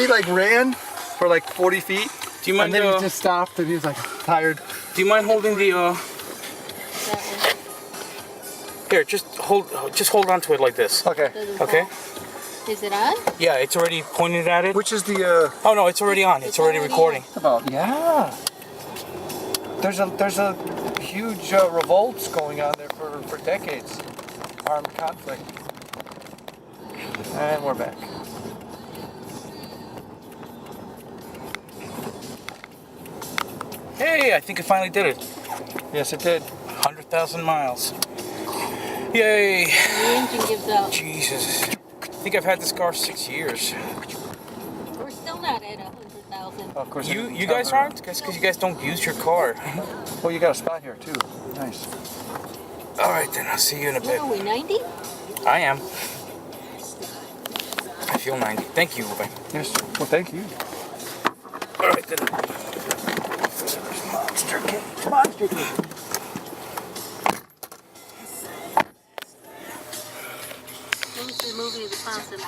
he like ran for like 40 feet. Do you mind? And then he just stopped and he was like tired. Do you mind holding the? That Here, just hold on to it like this. Okay. one. Okay. Is it on? Yeah, it's already pointed at it. Which is the Oh no, it's already on. It's already recording. about? Yeah. There's a huge revolts going on there for decades. Armed conflict. And we're back. Hey, I think it finally did it. Yes, it did. 100,000 miles. Yay! The engine gives out. Jesus. I think I've had this car 6 years. We're still not at 100,000. Of course. You guys aren't? Because you guys don't use your car. Well, you got a spot here too. Nice. All right, then. I'll see you in a What bit. are we, 90? I am. I feel 90. Thank you, Ruben. Yes. Well, thank you. All right, then. Monster kid. Monster kid. Who's the movie The Concept?